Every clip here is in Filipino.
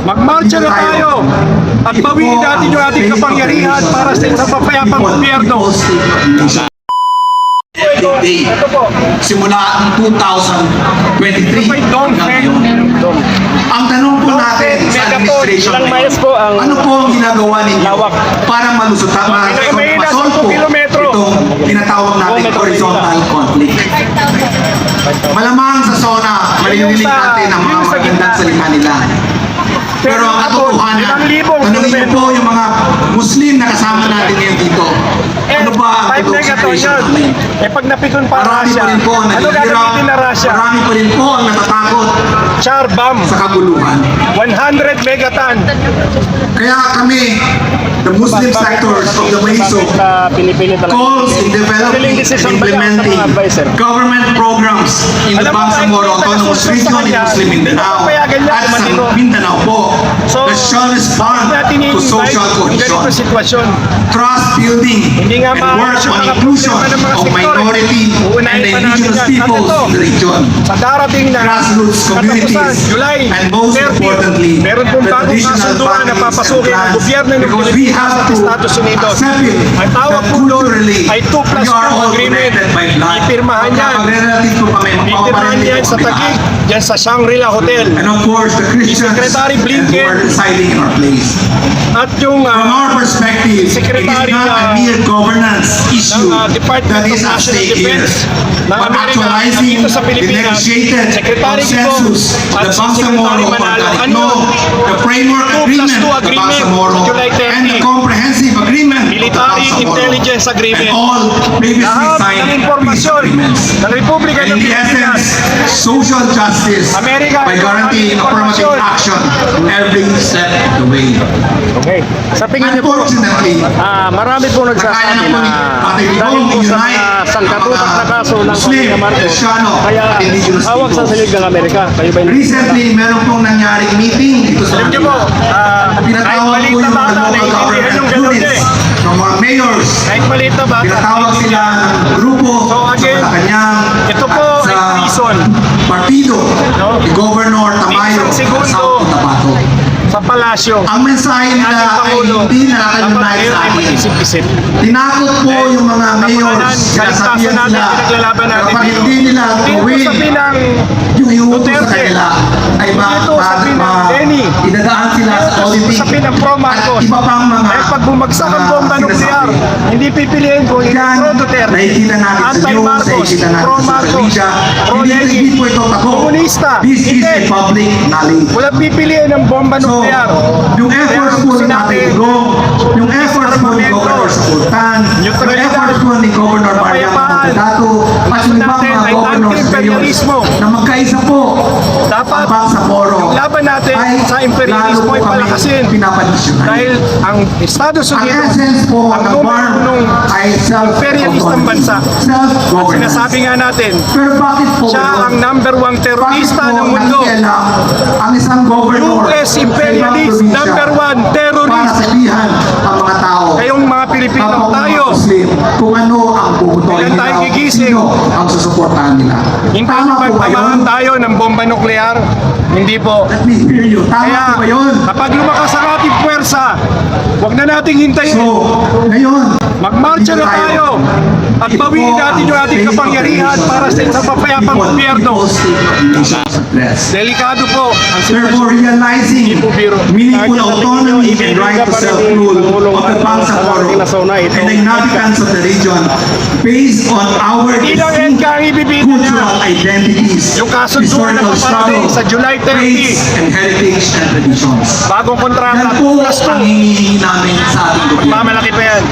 Magmarcha na tayo at bawiin natin yung ating kapangyarihan para sa isang mapayapang gobyerno. Every day, simula 2023 hanggang ngayon. Ang tanong po natin sa administration ngayon, ano po ang ginagawa ninyo para malusot masolve po itong tinatawag natin horizontal conflict? Malamang sa SONA, maririnig natin ang mga magandang salita nila. Pero ang katotohanan, tanongin niyo po yung mga Muslim na kasama natin ngayon dito. Ano ba ang totoong situation namin? Pag napikon pa Marami pa rin po ang naghihirap, marami pa rin po ang natatakot char bomb, sa kaguluhan. 100 megaton. Kaya kami, the Muslim sectors of the Mahiso, calls in developing and implementing government programs in the Bangsamoro Autonomous Region in Muslim Mindanao at sa Mindanao po that shall respond to social cohesion, trust building, and work on inclusion of minority and indigenous peoples in the region, grassroots communities, and most importantly, the traditional values, because we have to accept it that culturally we are all connected by blood. Magkapag-relative po kami, magpaparinig po kami lahat. Diyan sa Shangri-La Hotel. And of course, the Christians who are residing in our place. At yung From our perspective, it is not a mere governance issue that is at stake here, but actualizing the negotiated consensus of the Bangsamoro Pagkalikno, the framework agreement of the Bangsamoro, and the comprehensive agreement of the Military Intelligence and Agreement. all previously Lahat ng signed peace impormasyon agreements. ng Republika And ng in the Pilipinas, essence, social justice by guaranteeing affirmative action every step of the way. Okay. Sa tingin niyo po, Unfortunately, marami po nagsasabi na dahil po sa mga sangkatutak na kaso ng Pamilya Marcos, kaya hawak sa silid ng Amerika. Kayo ba recently, meron pong nangyaring meeting dito sa Alam niyo po, pinatawag po yung mga local government units ng mga mayors. kahit maliit na bata, Pinatawag sila ng grupo So, sa again, Malacanang, ito po at ay sa treason partido ni Governor Tamayo Minsan segundo. sa South Cotabato. sa palasyo. Ang mensahe nila Ating ay Pangulo, hindi dapat nakakalimutan ngayon sa ay akin. mag-isip-isip. Tinakot po yung mga mayors, Kaligtasan sinasabihan natin, sila, pinaglalaban natin. kapag hindi nila Hindi po gawin sabihin ng yung iutos sa Duterte. kanila, ay Ito sabihin ng Lenny. idadaan sila sa auditing Sabihin ng Pro Marcos. at iba pang mga Dahil pag bumagsak ang bomba nuklear, hindi pipiliin ko yung Yan, Pro Duterte, nakikita natin sa news, Anti-Marcos, nakikita natin Pro sa social Marcos, media. Pro Hindi Lenny, po ito tago. Komunista. This is Hindi. a public knowledge. Wala pipiliin ng bomba So, nuklear. yung efforts po ni Tatay Digong, yung efforts po ni Governor Sultan, yung efforts po ni Governor Mariano Cotabato, at yung ibang mga governors mayors na magkaisa po Dapat ang Bangsamoro yung laban natin ay sa imperialismo lalo ay po kami palakasin. pinapadisyonan. Dahil ang Estados Ang Unidos, essence po ang ng numero BARM nung ay imperialistang bansa. self-governance. Sinasabi nga natin, Pero bakit po siya yun? ang number one terorista Bakit po ng mundo. nakikialam ang isang governor US imperialist, sa ibang probinsya number one para terrorist. sabihan ang mga tao Kayong mga Pilipino kapag mga tayo, Muslim kung ano ang bubutoy Kailan tayo nila, gigising? sino ang susuportahan nila. hindi Tama na po ba yun? magpamahan tayo ng bomba nuklear. Hindi po. Let me hear you. Tama Kaya po ba yun? kapag lumakas ang ating puwersa, huwag na nating hintayin. So, ngayon, Magmarcha na dito tayo at bawiin natin yung ating kapangyarihan para sa isang mapayapang gobyerno. Delikado po ang Therefore, sitwasyon. realizing Hindi po biro. meaningful autonomy and right to self-rule of the Bangsamoro and the inhabitants of the region based on our Hindi lang yan distinct kang ibibigay cultural niya. identities, Yung kasunduan na historical paparating struggle, sa July 30. faiths, and heritage and traditions. Bagong kontrata, Yan po plus ang 2. hinihingi namin sa ating gobyerno. Mamalaki pa yan.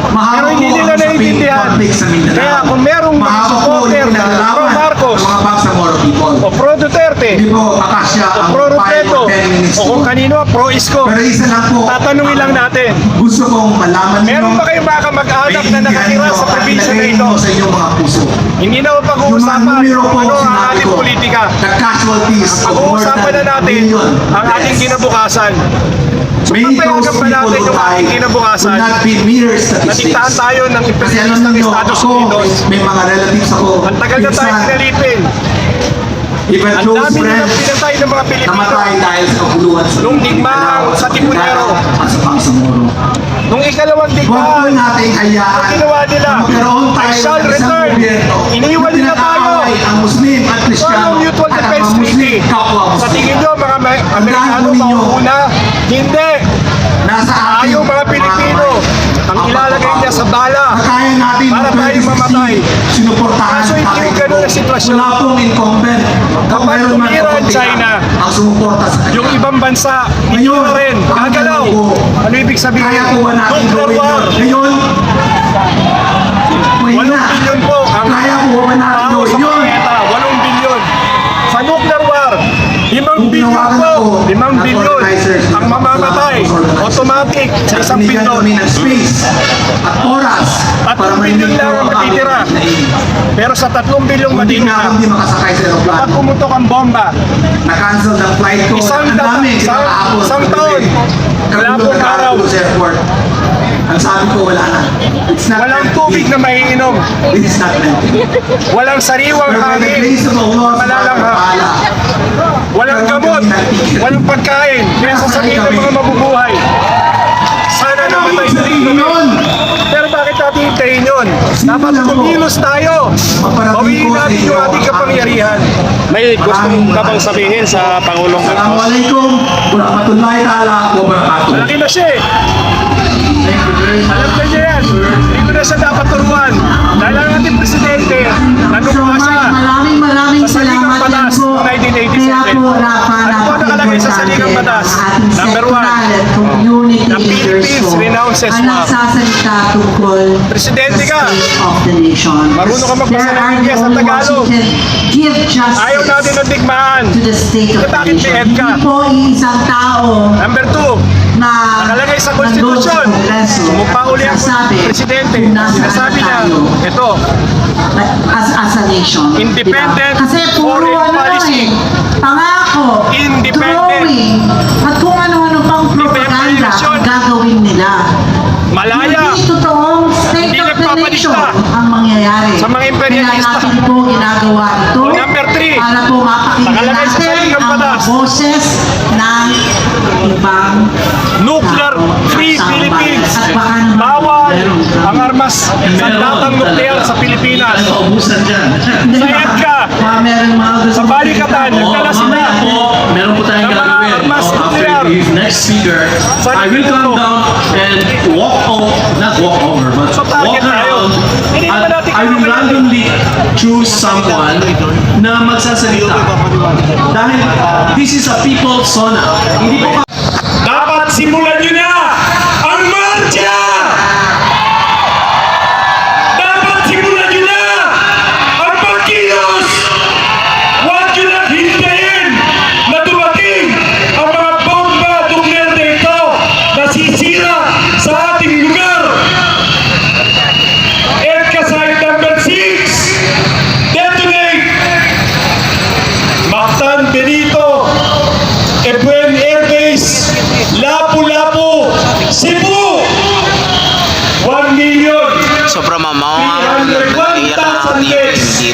Mahaba Pero hindi po nila ang usaping naiintindihan. conflict sa Mindanao. Kaya kung merong mga Mahaba po supporter yung na pinaglaban Pro Marcos, ng mga Bangsamoro people. o Pro Duterte, Hindi po akasya o ang Pro 5 Robredo, or 10 minutes o kung to. kanino, Pro Isko, Pero isa lang po, tatanungin lang natin, gusto kong malaman ninyo, meron ba kayong mga kamag-anak na nakatira sa probinsya na ito? sa inyong mga puso. Hindi na Yung mga pag-uusapan numero kung po ano ang sinabi ating ko, politika. the casualties of more Pag-uusapan na than natin million ang ating deaths. kinabukasan. So Many papayagan those pa people natin who yung ating died kinabukasan. will not be mere Natiktaan statistics. tayo ng Kasi alam imperialist ng ninyo, Estados ako, Unidos. may mga relatives ako. Ang tagal na tayo minsan, pinalipin. Even Ang close dami nilang friends pinatay ng mga Pilipino. namatay dahil sa kaguluhan sa Nung digmaan sa Tipunero. at sa Bangsamoro. Nung ikalawang Huwag po digmaan, nating hayaan ang ginawa nila, na magkaroon tayo I shall ng isang return. gobyerno Iniwan na nila tayo. pinag-aaway ang Muslim at Kristiyano Walang mutual at ang defense mga Muslim treaty. kapwa Sa Muslim. tingin nyo, mga Amerikano, po ninyo. mauuna? Hindi. Nasa ating Tayo mga Pilipino, ang ilalagay niya sa bala. na kaya natin Para noong tayo mamatay. 2016, sinuportahan Kaso hindi natin yung ganun ang ito. sitwasyon. Wala pong incumbent. Kapag Meron man tumira ang kaunti China, ang sumuporta sa kanya. Yung ibang bansa, hindi Ngayon, na rin. ang Gagalaw. tanong ko, Ano ibig sabihin? kaya po ba natin Nuclear gawin war. yun? Ngayon, mahina. 8 billion po ang Kaya po ba natin tao gawin sa yun? planeta. 8 billion. Sa nuclear war, 5 billion Tinawagan po. ako 5 ng billion organizers, ang mamamatay. Automatic sa isang Binigyan billion. kami ng space at oras 3 billion lang ang matitira. Pero sa 3 billion Hindi na matitira, ako hindi makasakay sa kapag aeroplano. pumutok ang bomba, Na-cancel ng flight ko. Isang Ang dami, isang- kinakahapon. isang taon. Wala Kagulo pong na araw. ako sa airport. Ang sabi ko, wala na. It's not walang meant to tubig be. na maiinom, It is not meant to be. walang sariwang Pero by the hangin, grace of Allah, malalanghap. bahala. walang gamot, walang pagkain, kaya sasabihin ng mga mabubuhay. Sana namatay na rin kami. Yun! Pero bakit natin hintayin yun? Dapat kumilos tayo. Bawiin natin yung ating kapangyarihan. May gusto ka bang sabihin sa Pangulong Marcos? Assalamualaikum warahmatullahi ta'ala wabarakatuh. Malaki na siya eh. Alam na niya yan. Hindi ko na siya dapat turuan. Dahil ang ating presidente, nanumpa siya. Maraming Sa Saligang salamat Batas, din po. 1987. Kaya po, Rafa, Ano po nakalagay sa Saligang Batas? Number 1, community the leaders Philippines po renounces ang war. nagsasalita tungkol Presidente sa ka. state of the nation. Marunong ka magbasa There ng are the Ingles at only ones who Tagalog. can give Ayaw natin justice ng digmaan. to the state of Eh, the bakit may nation. EDCA? Hindi po isang tao Number 2, na nakalagay sa nandun konstitusyon. sa Kongreso Sumumpa uli ang magsasabi presidente. kung nasaan Sinasabi niya, tayo ito, as a nation. Independent Diba? Kasi puro foreign ano lang policy. eh, pangako, Independent. drawing, at kung ano-ano pang propaganda Independent. ang gagawin nila. malaya. Hindi totoong state Hindi of the nagpapalista. nation ang mangyayari. Sa mga imperialista. Kaya natin po ginagawa ito O, number 3, para po mapakinggan nakalagay sa natin Saligang ang mga Batas. boses ng ibang Nuclear tao free sa Philippines. bayan. At baka naman Bawal meron ka. ang armas sandatang nuklear sa Pilipinas. Paubusan dyan. Hindi Sa ba? EDCA. Baka meron mga gusto Sa balikatan, nagdala sila. Mamaya po, meron po tayong Ng mga gagawin. armas After nuclear. the next speaker, I will come down and not walk over, but So, target walk tayo. around. Hindi naman natin I will kailangan- randomly choose someone na magsasalita. Dahil this is a people's zona. Hindi po Dapat simulan nyo na ang marcha! Dapat simulan nyo na ang pagkilos! Huwag nyo lang hintayin na dumating ang mga bomba nuklear na ito na sisira sa ating lugar! EDCA Site number 6, detonate! Mactan Benito, Ebuen Air Base, Lapu-Lapu, Cebu! 1 million! Sobrang mamawa naiyak na ako dito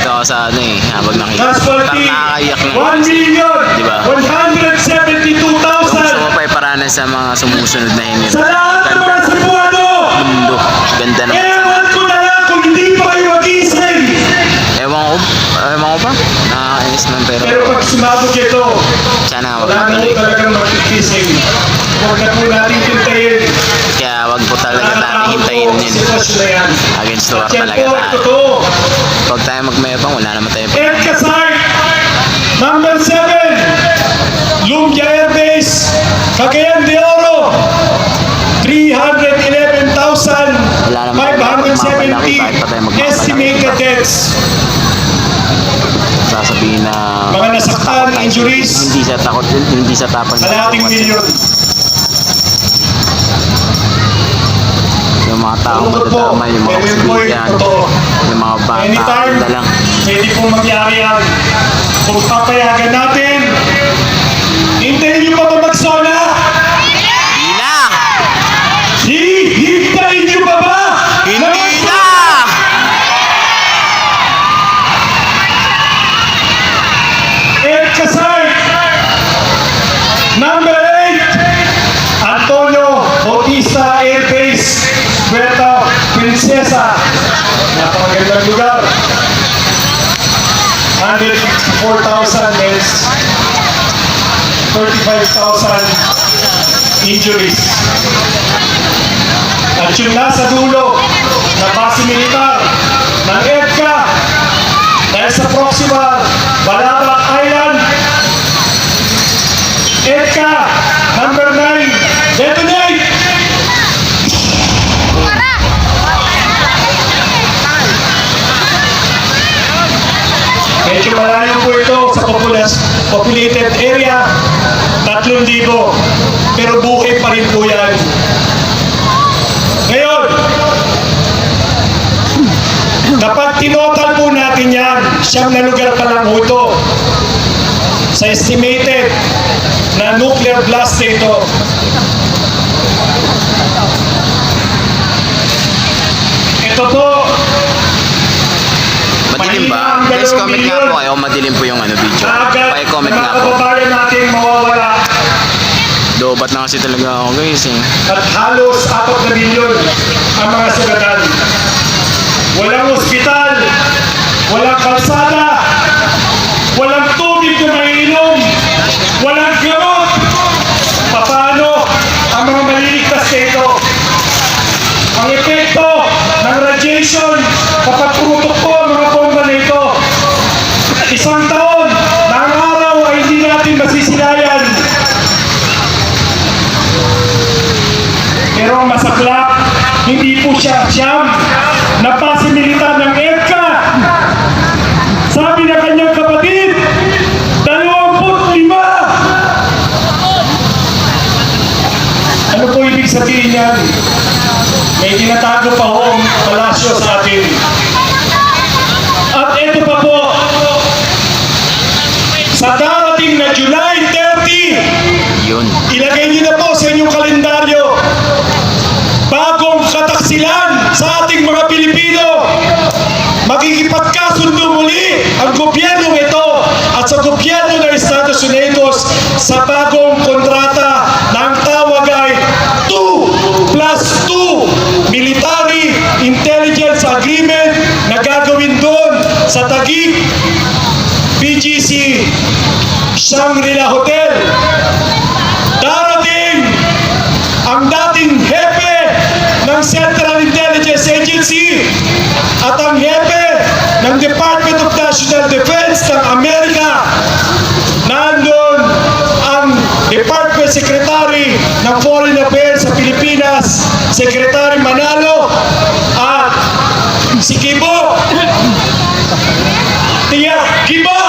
ako sa ano eh, habang nakikita. Parang Casualty, nakakaiyak na. 1 million! Diba? 172,000! Gusto mo pa iparanas sa mga sumusunod na hinir. Sa lahat ng mga Cebuano! Mundo. Ganda naman. Ewan ko na lang kung hindi pa kayo mag-ising! Ewan ko pa. Nakakainis man pero Pero pag sumabog ito, sana wag wala na matuloy. po talagang mag-ising. Huwag na po natin hintayin. Kaya wag po talaga natin hintayin yun. Against the war At yan talaga po, tayo. totoo. Pag tayo magmayabang, wala naman tayo. EDCA Site number 7, Lumbia Air Base, Cagayan de Oro, 311,570 estimated deaths. Sasabihin na Mga nasaktan, injuries, hindi sa takot, hindi sa tapang. kalahating milyon. Yung mga taong Tungkol po, madadama, yung mga pero yun po civilian, yung totoo. yung mga bata, Anytime, na lang. pwede pong mangyari yan. Kung papayagan natin, hintayin niyo pa ba magsona? Hindi na! Hihintayin niyo pa ba? Hindi na! injuries. At yung nasa dulo na base militar ng EDCA dahil sa Proxima, Balabac Island, EDCA number 9, detonate! Medyo malayo po ito sa populated area, 3,000. Pero bukid pa rin po yan. Ngayon, kapag tinotal po natin yan, siyang na lugar pa lang po ito sa estimated na nuclear blast ito. Ito po, Madilim ba? Guys, comment nga po kayo kung madilim po yung video. Paki-comment nga po. Mga kababayan natin mawawala. Dobat na kasi talaga ako guys eh. At halos 4 na milyon ang mga sugatan. Walang ospital, walang kalsada, walang tubig na maiinom, walang gamot. Paano ang mga maliligtas nito? Ang epekto ng radiation kapag pumutok po ang mga bomba nito. Isang taon na ang araw ay hindi natin masisilayan. Pero ang masaklap, hindi po siya siyam na base militar ng EDCA. Sabi ng kanyang kapatid, 25. Ano po ibig sabihin yan? May tinatago pa ho ang palasyo sa atin. At ito pa po, sa darating na July 30, Yun. ilagay niyo na po sa inyong kalendaryo, bagong kataksilan sa ating mga Pilipino. Magkikipagkasundo muli ang gobyerno ito at sa gobyerno ng Estados Unidos sa bagong kontrata na ang tawag ay 2+2 Military Intelligence Agreement na gagawin doon sa Taguig BGC Shangri-La Hotel. Darating ang dating hepe ng Central Intelligence Agency at ang hepe ng Department of National Defense ng Amerika. Nandun ang Department Secretary ng Foreign Affairs sa Pilipinas, Secretary Manalo, at si Kibo. Tiyak Kiba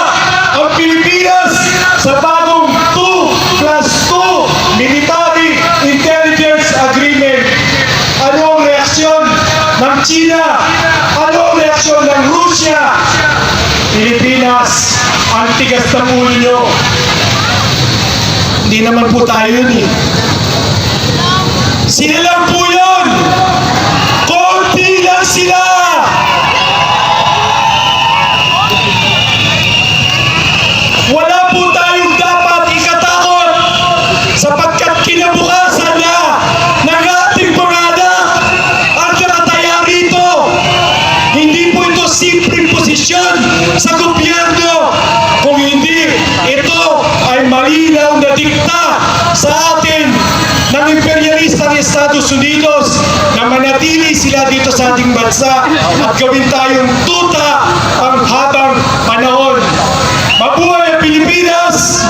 ang Pilipinas sa bagong 2+2 Military Intelligence Agreement. Ano ang reaksyon ng China? Ano ang reaksyon ng Russia? Pilipinas, ang tigas ng ulo nyo. Hindi naman po tayo yun eh. Sila lang po yun! Konti lang sila! Wala po tayong dapat ikatakot sapagkat kinabukasan na ng ating mga anak ang nakataya rito. Hindi po ito simpleng posisyon sa gobyerno, kung hindi ito ay malinaw na dikta sa atin ng imperialistang Estados Unidos na manatili sila dito sa ating bansa at gawin tayong tuta ang habang panahon. Mabuhay ang Pilipinas!